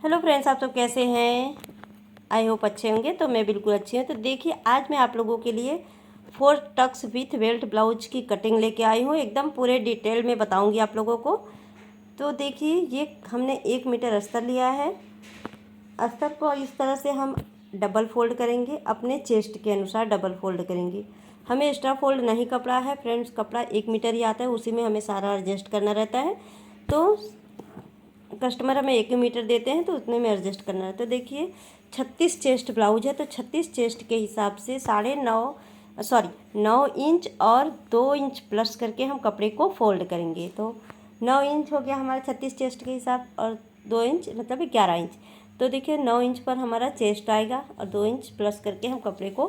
Hello friends, आप सब कैसे हैं? आई होप अच्छे होंगे। तो मैं बिल्कुल अच्छी हूँ। तो देखिए, आज मैं आप लोगों के लिए 4 टक्स विथ बेल्ट ब्लाउज की कटिंग लेके आई हूँ। एकदम पूरे डिटेल में बताऊँगी आप लोगों को। तो देखिए, ये हमने 1 मीटर अस्तर लिया है। अस्तर को इस तरह से हम डबल फोल्ड करेंगे, अपने चेस्ट के अनुसार डबल फोल्ड करेंगे। हमें एक्स्ट्रा फोल्ड नहीं कपड़ा है फ्रेंड्स, कपड़ा 1 मीटर ही आता है, उसी में हमें सारा एडजस्ट करना रहता है। तो कस्टमर हमें 1 मीटर देते हैं तो उतने में एडजस्ट करना है। तो देखिए, 36 चेस्ट ब्लाउज है, तो 36 चेस्ट के हिसाब से 9 इंच और 2 इंच प्लस करके हम कपड़े को फोल्ड करेंगे। तो 9 इंच हो गया हमारा 36 चेस्ट के हिसाब, और 2 इंच मतलब 11 इंच। तो देखिए, 9 इंच पर हमारा चेस्ट आएगा और 2 इंच प्लस करके हम कपड़े को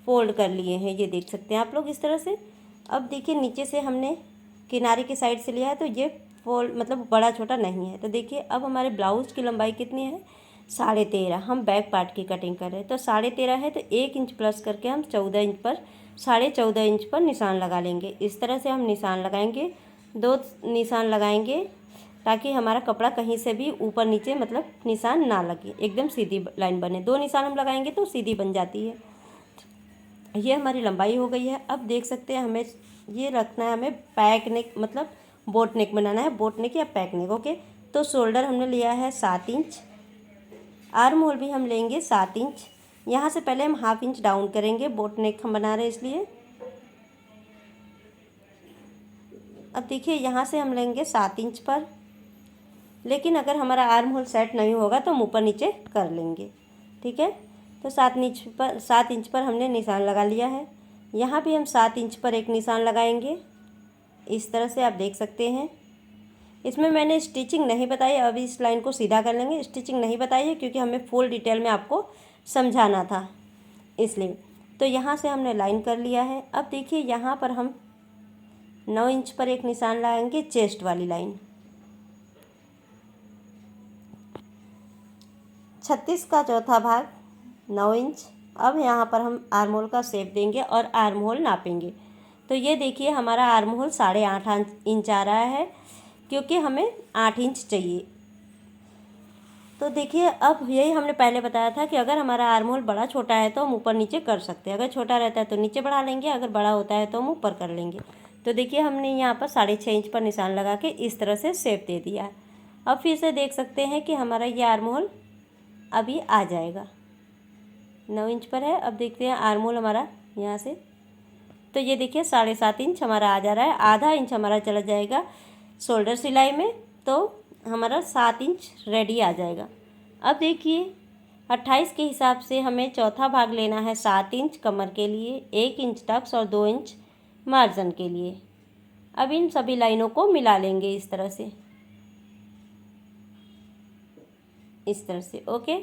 फोल्ड कर लिए हैं। ये देख सकते हैं आप लोग इस तरह से। अब देखिए, नीचे से हमने किनारे की साइड से लिया है, तो ये फोल्ड मतलब बड़ा छोटा नहीं है। तो देखिए, अब हमारे ब्लाउज की लंबाई कितनी है? 13.5। हम बैक पार्ट की कटिंग कर रहे हैं, तो 13.5 है, तो 1 इंच प्लस करके हम 14 इंच पर 14.5 इंच पर निशान लगा लेंगे। इस तरह से हम निशान लगाएंगे, 2 निशान लगाएंगे, ताकि हमारा कपड़ा कहीं से भी ऊपर नीचे मतलब निशान ना लगे, एकदम सीधी लाइन बने। 2 निशान हम लगाएंगे तो सीधी बन जाती है। ये हमारी लंबाई हो गई है। अब देख सकते हैं, हमें ये रखना है, हमें पैक नेक मतलब बोट नेक बनाना है, बोट नेक या पैक नेक। ओके, तो शोल्डर हमने लिया है 7 इंच, आर्म होल भी हम लेंगे 7 इंच। यहाँ से पहले हम हाफ इंच डाउन करेंगे, बोट नेक हम बना रहे हैं इसलिए। अब देखिए, यहाँ से हम लेंगे 7 इंच पर, लेकिन अगर हमारा आर्म होल सेट नहीं होगा तो हम ऊपर नीचे कर लेंगे। ठीक है, तो 7 इंच पर हमने निशान लगा लिया है। यहाँ भी हम 7 इंच पर एक निशान लगाएंगे, इस तरह से आप देख सकते हैं। इसमें मैंने स्टिचिंग नहीं बताई, अभी इस लाइन को सीधा कर लेंगे। स्टिचिंग नहीं बताई है क्योंकि हमें फुल डिटेल में आपको समझाना था, इसलिए। तो यहाँ से हमने लाइन कर लिया है। अब देखिए, यहाँ पर हम 9 इंच पर एक निशान लगाएंगे, चेस्ट वाली लाइन। 36 का चौथा भाग 9 इंच। अब यहाँ पर हम आर्म होल का शेप देंगे और आर्म होल नापेंगे। तो ये देखिए, हमारा आर्म होल 8.5 इंच आ रहा है, क्योंकि हमें 8 इंच चाहिए। तो देखिए, अब यही हमने पहले बताया था कि अगर हमारा आर्म होल बड़ा छोटा है तो हम ऊपर नीचे कर सकते हैं, अगर छोटा रहता है तो नीचे बढ़ा लेंगे, अगर बड़ा होता है तो हम ऊपर कर लेंगे। तो देखिए, हमने यहाँ पर 6.5 इंच पर निशान लगा के इस तरह से शेप दे दिया है। अब फिर से देख सकते हैं कि हमारा ये आर्म होल अभी आ जाएगा, 9 इंच पर है। अब देखते हैं आर्म होल हमारा यहाँ से, तो ये देखिए 7.5 इंच हमारा आ जा रहा है। आधा इंच हमारा चला जाएगा शोल्डर सिलाई में, तो हमारा 7 इंच रेडी आ जाएगा। अब देखिए, 28 के हिसाब से हमें चौथा भाग लेना है 7 इंच कमर के लिए, 1 इंच टक्स और 2 इंच मार्जिन के लिए। अब इन सभी लाइनों को मिला लेंगे इस तरह से, इस तरह से। ओके,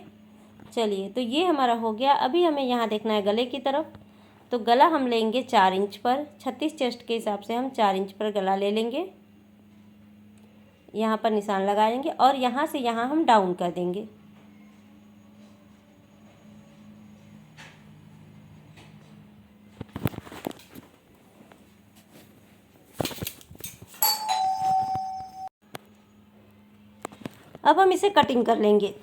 चलिए, तो ये हमारा हो गया। अभी हमें यहाँ देखना है गले की तरफ। तो गला हम लेंगे 4 इंच पर, 36 चेस्ट के हिसाब से हम 4 इंच पर गला ले लेंगे। यहाँ पर निशान लगाएंगे और यहाँ से यहाँ हम डाउन कर देंगे। अब हम इसे कटिंग कर लेंगे।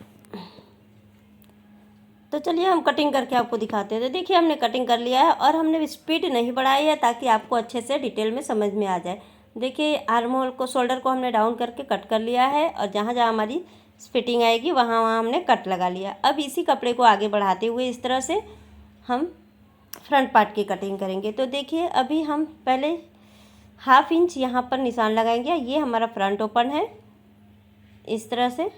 तो चलिए, हम कटिंग करके आपको दिखाते हैं। तो देखिए, हमने कटिंग कर लिया है और हमने स्पीड नहीं बढ़ाई है, ताकि आपको अच्छे से डिटेल में समझ में आ जाए। देखिए, आर्म होल को, शोल्डर को हमने डाउन करके कट कर लिया है, और जहाँ जहाँ हमारी फिटिंग आएगी वहाँ वहाँ हमने कट लगा लिया। अब इसी कपड़े को आगे बढ़ाते हुए इस तरह से हम फ्रंट पार्ट की कटिंग करेंगे। तो देखिए, अभी हम पहले हाफ इंच यहाँ पर निशान लगाएंगे। ये हमारा फ्रंट ओपन है, इस तरह से।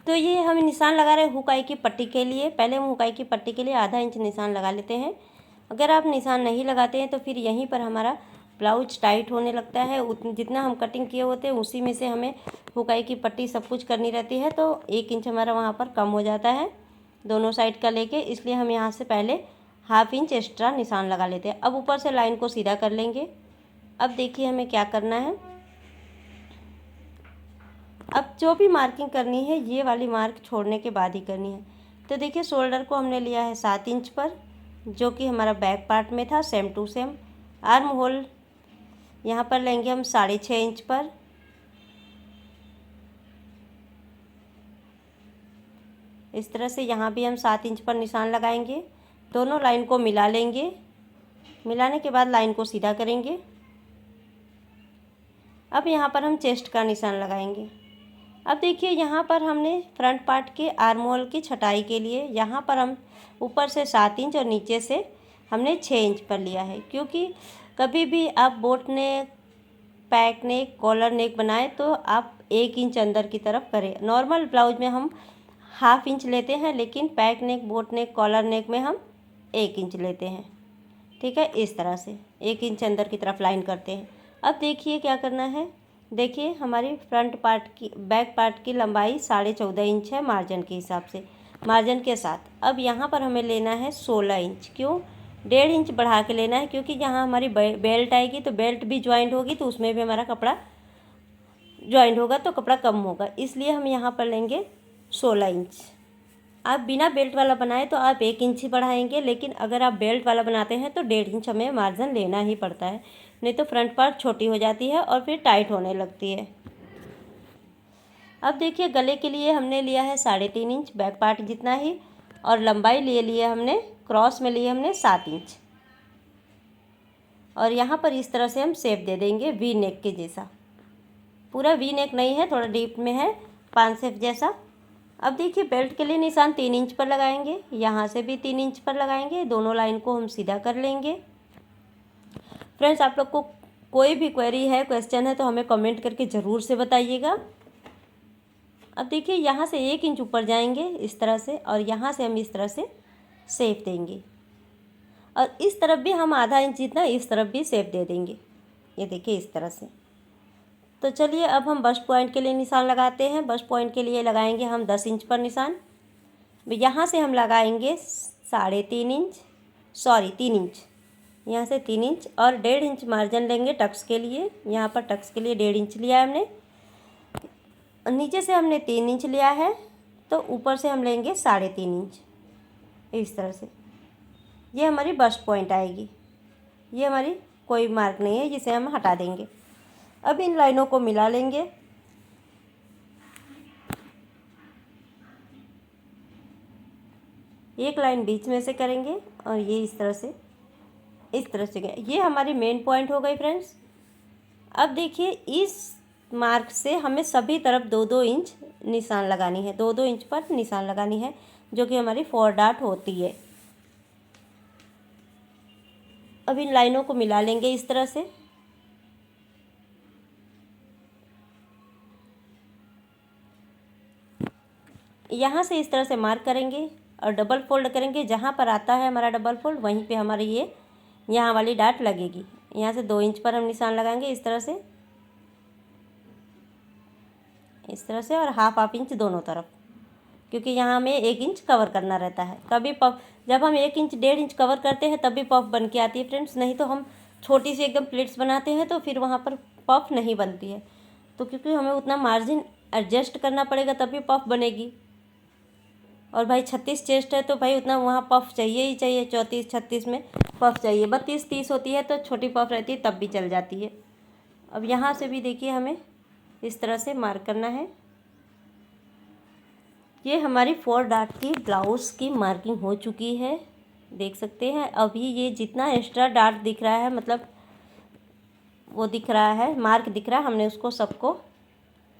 तो ये हम निशान लगा रहे हैं हुकाई की पट्टी के लिए। पहले हम हुकाई की पट्टी के लिए आधा इंच निशान लगा लेते हैं। अगर आप निशान नहीं लगाते हैं तो फिर यहीं पर हमारा ब्लाउज टाइट होने लगता है। जितना हम कटिंग किए होते हैं उसी में से हमें हुकाई की पट्टी सब कुछ करनी रहती है, तो 1 इंच हमारा वहाँ पर कम हो जाता है दोनों साइड का लेके, इसलिए हम यहाँ से पहले हाफ इंच एक्स्ट्रा निशान लगा लेते हैं। अब ऊपर से लाइन को सीधा कर लेंगे। अब देखिए, हमें क्या करना है। अब जो भी मार्किंग करनी है, ये वाली मार्क छोड़ने के बाद ही करनी है। तो देखिए, शोल्डर को हमने लिया है 7 इंच पर, जो कि हमारा बैक पार्ट में था, same to same. Arm hole यहाँ पर लेंगे हम 6.5 इंच पर। इस तरह से यहाँ भी हम 7 इंच पर निशान लगाएंगे। दोनों लाइन को मिला लेंगे। मिलाने के बाद लाइन को सीधा करेंगे। अब यहाँ पर हम चेस्ट का निशान लगाएंगे। अब देखिए यहाँ पर हमने फ्रंट पार्ट के आर्म होल की छटाई के लिए यहाँ पर हम ऊपर से 7 इंच और नीचे से हमने 6 इंच पर लिया है, क्योंकि कभी भी आप बोट नेक, पैक नेक, कॉलर नेक बनाएं तो आप 1 इंच अंदर की तरफ करें। नॉर्मल ब्लाउज में हम ½ इंच लेते हैं, लेकिन पैक नेक, बोट नेक, कॉलर नेक में हम 1 इंच लेते हैं। ठीक है, इस तरह से 1 इंच अंदर की तरफ लाइन करते हैं। अब देखिए क्या करना है। देखिए हमारी फ्रंट पार्ट की, बैक पार्ट की लंबाई 14.5 इंच है मार्जिन के हिसाब से, मार्जिन के साथ। अब यहाँ पर हमें लेना है 16 इंच। क्यों? 1.5 इंच बढ़ा के लेना है, क्योंकि जहाँ हमारी बेल्ट आएगी तो बेल्ट भी ज्वाइंट होगी, तो उसमें भी हमारा कपड़ा ज्वाइंट होगा तो कपड़ा कम होगा, इसलिए हम यहाँ पर लेंगे 16 इंच। आप बिना बेल्ट वाला बनाए तो आप 1 इंच ही बढ़ाएंगे, लेकिन अगर आप बेल्ट वाला बनाते हैं तो 1.5 इंच हमें मार्जिन लेना ही पड़ता है, नहीं तो फ्रंट पार्ट छोटी हो जाती है और फिर टाइट होने लगती है। अब देखिए गले के लिए हमने लिया है 3.5 इंच, बैक पार्ट जितना ही, और लंबाई लिए हमने क्रॉस में लिए हमने 7 इंच। और यहाँ पर इस तरह से हम शेप दे देंगे वी नेक के जैसा। पूरा वी नेक नहीं है, थोड़ा डीप में है, पान शेप जैसा। अब देखिए बेल्ट के लिए निशान 3 इंच पर लगाएंगे, यहाँ से भी 3 इंच पर लगाएंगे। दोनों लाइन को हम सीधा कर लेंगे। फ्रेंड्स, आप लोग को कोई भी क्वेरी है, क्वेश्चन है तो हमें कमेंट करके ज़रूर से बताइएगा। अब देखिए यहाँ से 1 इंच ऊपर जाएंगे इस तरह से, और यहाँ से हम इस तरह से शेप देंगे, और इस तरफ भी हम ½ इंच जितना इस तरफ भी शेप दे देंगे। ये देखिए इस तरह से। तो चलिए अब हम बस्ट पॉइंट के लिए निशान लगाते हैं। बस्ट पॉइंट के लिए लगाएंगे हम 10 इंच पर निशान। यहाँ से हम लगाएंगे 3.5 इंच, 3 इंच, यहाँ से 3 इंच, और 1.5 इंच मार्जिन लेंगे टक्स के लिए। यहाँ पर टक्स के लिए 1.5 इंच लिया है हमने। नीचे से हमने 3 इंच लिया है, तो ऊपर से हम लेंगे 3.5 इंच इस तरह से। ये हमारी बस्ट पॉइंट आएगी। ये हमारी कोई मार्क नहीं है, जिसे हम हटा देंगे। अब इन लाइनों को मिला लेंगे। एक लाइन बीच में से करेंगे और ये इस तरह से गए। ये हमारी मेन पॉइंट हो गई फ्रेंड्स। अब देखिए इस मार्क से हमें सभी तरफ 2-2 इंच निशान लगानी है, 2-2 इंच पर निशान लगानी है, जो कि हमारी 4 डॉट होती है। अब इन लाइनों को मिला लेंगे इस तरह से। यहाँ से इस तरह से मार्क करेंगे और डबल फोल्ड करेंगे। जहाँ पर आता है हमारा डबल फोल्ड, वहीं पे हमारी ये यहाँ वाली डाट लगेगी। यहाँ से 2 इंच पर हम निशान लगाएंगे इस तरह से, और ½ इंच दोनों तरफ, क्योंकि यहाँ हमें 1 इंच कवर करना रहता है। कभी पफ, जब हम 1 इंच 1.5 इंच कवर करते हैं तभी पफ बन के आती है फ्रेंड्स, नहीं तो हम छोटी सी एकदम प्लेट्स बनाते हैं तो फिर वहाँ पर पफ नहीं बनती है। तो क्योंकि हमें उतना मार्जिन एडजस्ट करना पड़ेगा तभी पफ बनेगी। और भाई 36 चेस्ट है तो भाई उतना वहाँ पफ चाहिए ही चाहिए। 34-36 में पफ चाहिए। 32-30 होती है तो छोटी पफ रहती है तब भी चल जाती है। अब यहाँ से भी देखिए हमें इस तरह से मार्क करना है। ये हमारी 4 डॉट की ब्लाउज़ की मार्किंग हो चुकी है, देख सकते हैं। अभी ये जितना एक्स्ट्रा डॉट दिख रहा है, मतलब वो दिख रहा है, मार्क दिख रहा है, हमने उसको सबको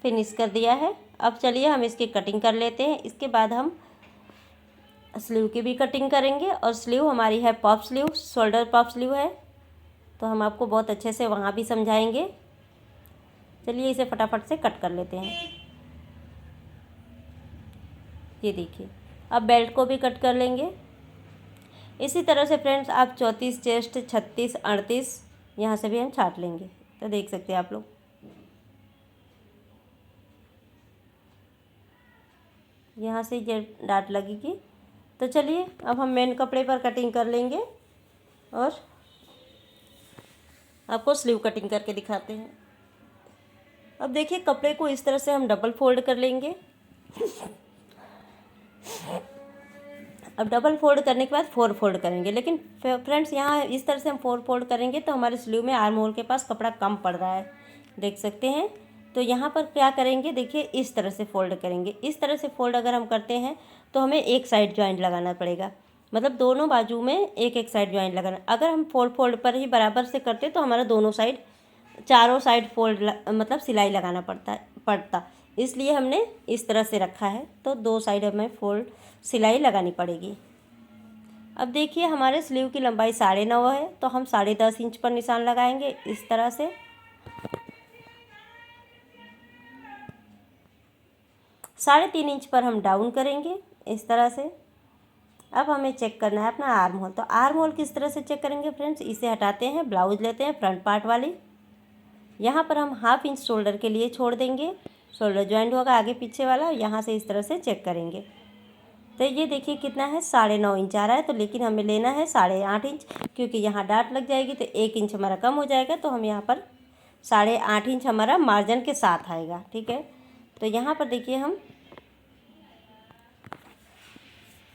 फिनिश कर दिया है। अब चलिए हम इसकी कटिंग कर लेते हैं। इसके बाद हम स्लीव की भी कटिंग करेंगे, और स्लीव हमारी है puff sleeve, shoulder puff sleeve है, तो हम आपको बहुत अच्छे से वहाँ भी समझाएंगे। चलिए इसे फटाफट से कट कर लेते हैं। ये देखिए, अब बेल्ट को भी कट कर लेंगे। इसी तरह से फ्रेंड्स आप 34 चेस्ट, 36, 38 यहाँ से भी हम छाट लेंगे। तो देख सकते हैं आप लोग, यहाँ से ये डाट लगेगी। तो चलिए अब हम मेन कपड़े पर कटिंग कर लेंगे और आपको स्लीव कटिंग करके दिखाते हैं। अब देखिए कपड़े को इस तरह से हम डबल फोल्ड कर लेंगे। अब डबल फोल्ड करने के बाद 4 फोल्ड करेंगे, लेकिन फ्रेंड्स यहाँ इस तरह से हम 4 फोल्ड करेंगे तो हमारे स्लीव में आर्म होल के पास कपड़ा कम पड़ रहा है, देख सकते हैं। तो यहाँ पर क्या करेंगे, देखिए इस तरह से फोल्ड करेंगे। इस तरह से फोल्ड अगर हम करते हैं तो हमें एक साइड जॉइंट लगाना पड़ेगा, मतलब दोनों बाजू में एक एक साइड जॉइंट लगाना। अगर हम फोल्ड पर ही बराबर से करते तो हमारा दोनों साइड, चारों साइड फोल्ड मतलब सिलाई लगाना पड़ता। इसलिए हमने इस तरह से रखा है, तो दो साइड हमें फोल्ड सिलाई लगानी पड़ेगी। अब देखिए हमारे स्लीव की लंबाई 9.5 है, तो हम 10.5 इंच पर निशान लगाएंगे इस तरह से। 3.5 इंच पर हम डाउन करेंगे इस तरह से। अब हमें चेक करना है अपना आर्म होल। तो आर्म होल किस तरह से चेक करेंगे फ्रेंड्स, इसे हटाते हैं, ब्लाउज लेते हैं फ्रंट पार्ट वाली। यहाँ पर हम 1/2 इंच शोल्डर के लिए छोड़ देंगे, शोल्डर जॉइंट होगा आगे पीछे वाला, यहाँ से इस तरह से चेक करेंगे। तो ये देखिए कितना है, 9.5 इंच आ रहा है। तो लेकिन हमें लेना है 8.5 इंच, क्योंकि यहाँ डाट लग जाएगी तो 1 इंच हमारा कम हो जाएगा। तो हम यहाँ पर 8.5 इंच हमारा मार्जिन के साथ आएगा, ठीक है। तो यहाँ पर देखिए हम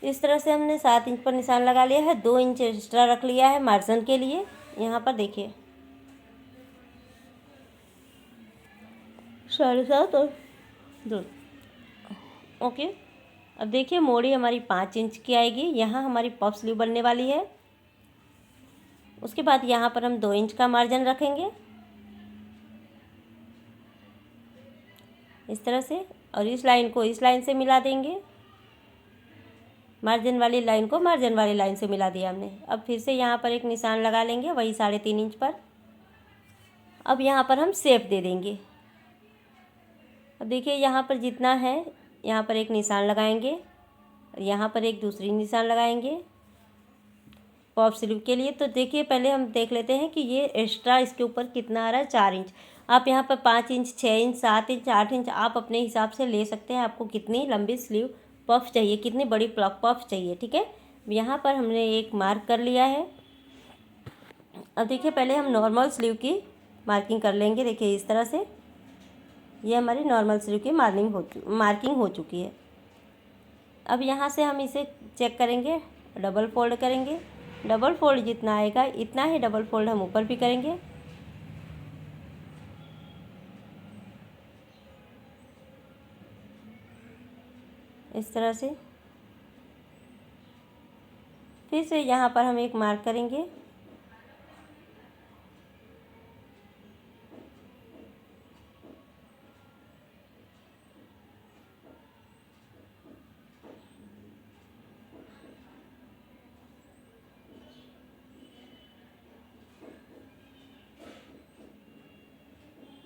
इस तरह से हमने 7 इंच पर निशान लगा लिया है, 2 इंच एक्स्ट्रा रख लिया है मार्जिन के लिए। यहाँ पर देखिए 7.5 और 2, ओके। अब देखिए मोड़ी हमारी 5 इंच की आएगी। यहाँ हमारी पफ स्लीव बनने वाली है। उसके बाद यहाँ पर हम 2 इंच का मार्जिन रखेंगे इस तरह से, और इस लाइन को इस लाइन से मिला देंगे, मार्जिन वाली लाइन को मार्जिन वाली लाइन से मिला दिया हमने। अब फिर से यहाँ पर एक निशान लगा लेंगे वही 3.5 इंच पर। अब यहाँ पर हम शेप दे देंगे। अब देखिए यहाँ पर जितना है, यहाँ पर एक निशान लगाएंगे और यहाँ पर एक दूसरी निशान लगाएंगे पॉप स्लीव के लिए। तो देखिए पहले हम देख लेते हैं कि ये एक्स्ट्रा इसके ऊपर कितना आ रहा है, 4 इंच। आप यहाँ पर 5 इंच, 6 इंच, 7 इंच, 8 इंच आप अपने हिसाब से ले सकते हैं। आपको कितनी लंबी स्लीव पफ चाहिए, कितनी बड़ी पफ चाहिए, ठीक है। यहाँ पर हमने एक मार्क कर लिया है। अब देखिए पहले हम नॉर्मल स्लीव की मार्किंग कर लेंगे। देखिए इस तरह से ये हमारी नॉर्मल स्लीव की मार्किंग हो चुकी है। अब यहाँ से हम इसे चेक करेंगे, डबल फोल्ड करेंगे। डबल फोल्ड जितना आएगा इतना ही डबल फोल्ड हम ऊपर भी करेंगे। इस तरह से फिर से यहाँ पर हम एक मार्क करेंगे।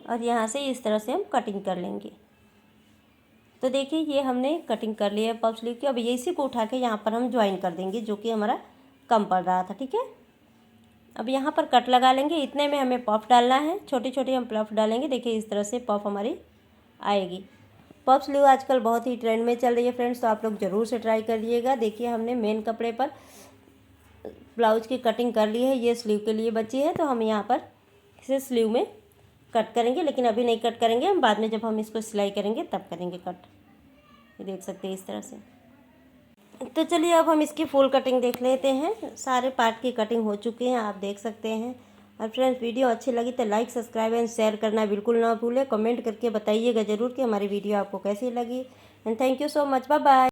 और यहाँ से इस तरह से हम कटिंग कर लेंगे। तो देखिए ये हमने कटिंग कर लिया है पफ स्लीव की। अब ये इसी को उठा के यहाँ पर हम ज्वाइन कर देंगे, जो कि हमारा कम पड़ रहा था, ठीक है। अब यहाँ पर कट लगा लेंगे। इतने में हमें पफ डालना है, छोटी छोटी हम पफ डालेंगे। देखिए इस तरह से पफ हमारी आएगी। पफ स्लीव आजकल बहुत ही ट्रेंड में चल रही है फ्रेंड्स, तो आप लोग ज़रूर से ट्राई करिएगा। देखिए हमने मेन कपड़े पर ब्लाउज की कटिंग कर ली है, ये स्लीव के लिए बची है। तो हम यहाँ पर इसे स्लीव में कट करेंगे, लेकिन अभी नहीं कट करेंगे, हम बाद में जब हम इसको सिलाई करेंगे तब करेंगे कट। ये देख सकते हैं इस तरह से। तो चलिए अब हम इसकी फुल कटिंग देख लेते हैं। सारे पार्ट की कटिंग हो चुकी है, आप देख सकते हैं। और फ्रेंड्स वीडियो अच्छी लगी तो लाइक, सब्सक्राइब एंड शेयर करना बिल्कुल ना भूलें। कमेंट करके बताइएगा ज़रूर कि हमारी वीडियो आपको कैसी लगी। And thank you so much, bye bye.